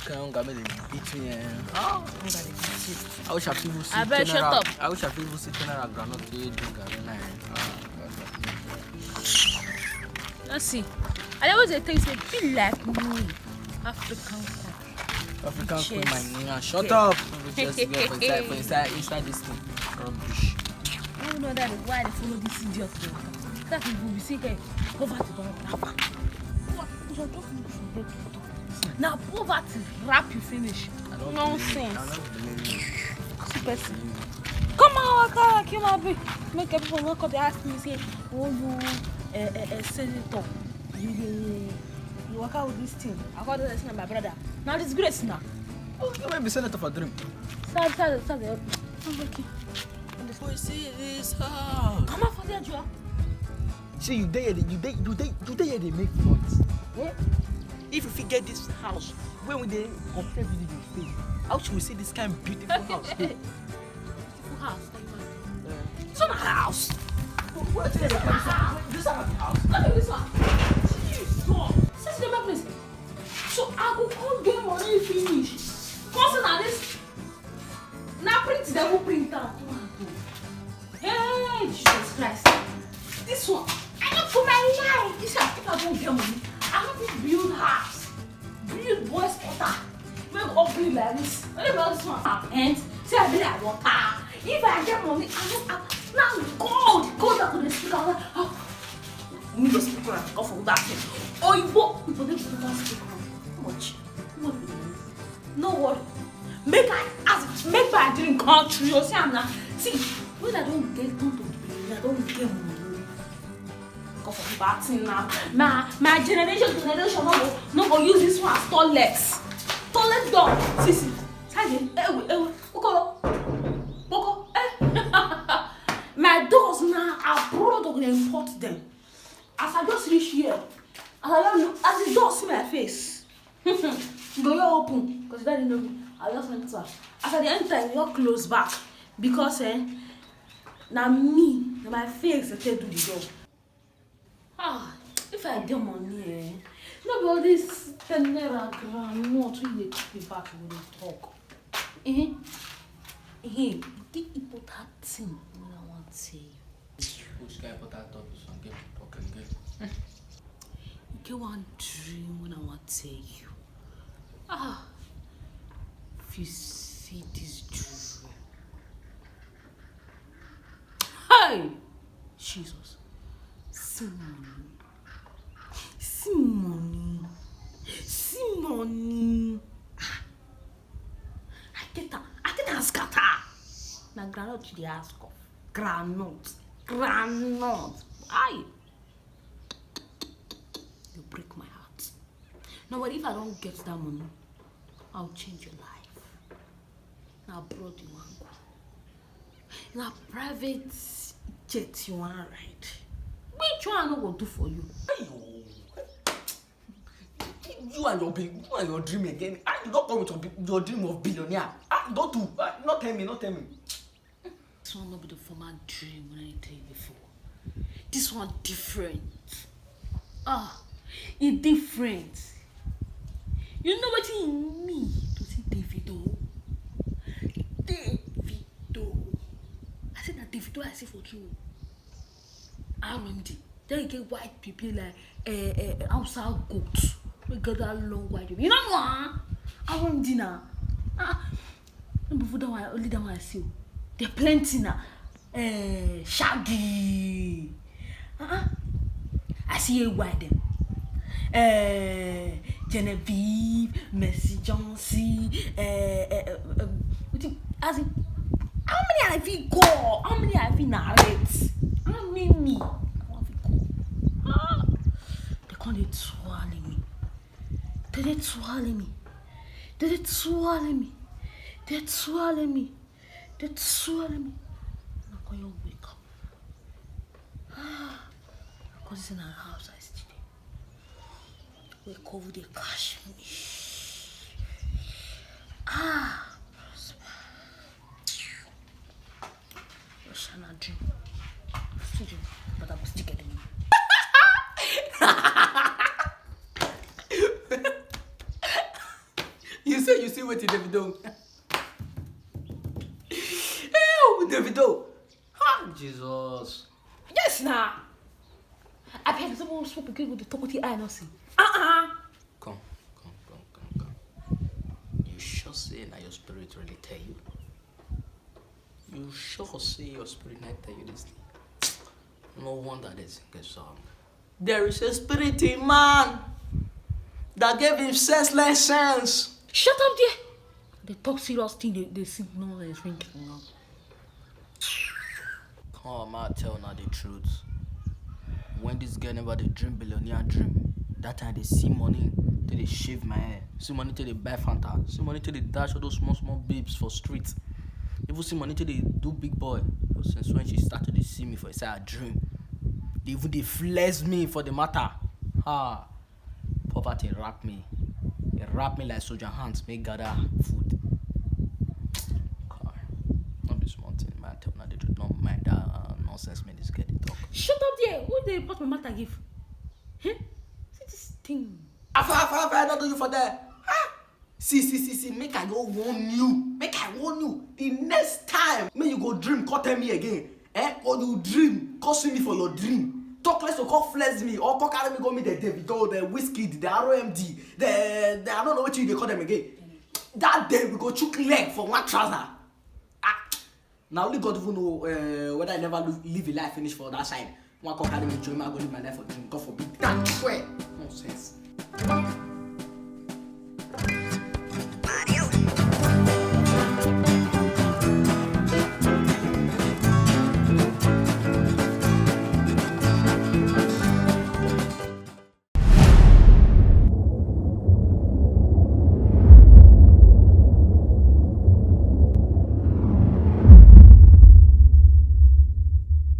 can't come and beat me. Oh, I wish I feel sick. I better shut up. I wish I feel sick and I granite to drink again. Let's see. I always say, feel like me, African queen, my nigga. Shut up. Just get for inside this thing. Rubbish. I don't know that is why they follow this idiot. That is we see here. Poverty don't rap. Now poverty rap you finish. Nonsense. Super. Come on, Waka, come on, make people look up. They ask me, say, oh, you senator. You work out with this thing. I got this thing, my brother. Now this grace now. Oh, you might be senator for dream. Start. Okay. See this house. Come on for that, Joe. See you there, they make noise. Yeah? If you get this house, when we they compare with the face, how should we see this kind of beautiful house? Beautiful house. It's not a house. What is this? This is a house. Look at this one. This is the place. So I go come get money finish. Constant at this. Now print they will print out. Hey, Jesus Christ. This one. I look for my life. This one, if I don't get money, I have to build house. Build boys quarter. Make up build like this. What about this one? And say I be like water. If I get money, I don't now gold that could speak out. We just speak on off of that thing. Oh, you walk for them to speak on. How much? No what? Make my dream come true. You see, I'm not. See, when I don't get to I don't get money. Go for the bad thing now. My generation no go use this one as toilets. Toilet door. See. My doors now are abroad of import them. As I just reach here, as the door see my face, go open because that didn't know me. I just enter. As I enter, you close back because now my face I tell do the door. If I get money, nobody this 10 naira grand not really keep back when they talk. The important thing when I want to say you. Which guy put that up is get talking good. You get one dream when I want to say you. If you see this dream. Hey! Jesus. See money. I get a scatter. Now granite to the ask of. Granite. Aye. You break my heart. Now what if I don't get that money? I'll change your life. Now abroad you want go. Now private jet you want ride. Which one I no go do for you? You and your dream again. You don't come with your dream of billionaire. Don't do. Not tell me. This one not be the former dream when I tell you before. This one different. It's different. You know what in me to see Davido. I said that Davido I see for true. RMD. Then you get white people like outside goats. We get that long white people. You know what? RMD now. Before that one, only that one I see. They're plenty now. Shaggy. I see a white them. Genevieve, Mercy Johnson. As in, how many have you go? How many have you narrate? How many? They can't swallow me. They swallow me. I'm not going to wake up. Because it's in our house I stay. We cover the cash me. I shall not dream. Still dream, but I will still get in. You say you see what Davido. Ew, Davido. Ah, Jesus. Yes, nah. I beg someone spoke again with the talk with the eye, not see. Come. You sure say now your spirit really tell you? You sure say your spirit not tell you this thing? No wonder this gets song. There is a spirit in man that gave him senseless sense. Shut up there. They talk serious thing, they sing no and drink. No. Come on, tell now the truth. When this girl never they dream billionaire dream, that time they see money till they shave my hair, see money till they buy Fanta, see money till they dash all those small babes for street. Even see money till they do big boy. But since when she started to see me for a dream, they flex me for the matter. Poverty wrap me. It wrap me like soldier hands make gather food. Not be small thing, man. Tell now the truth, not mind that nonsense man this girl they talk. Shut up there. Who they report my matter give? Huh? See this thing. I don't do you for that. See, make I go warn you. The next time, may you go dream, call tell me again. Or you dream, call see me for your dream. Talk less to call flex me, or call carry me go meet the Davido, the Whiskey, the ROMD, the I don't know what you they call them again. That day we go chook leg for one trouser. Now only God even know whether I never live a life finish for that side. One call carry me join me, I go live my life for them. God forbid. That swear. Nonsense.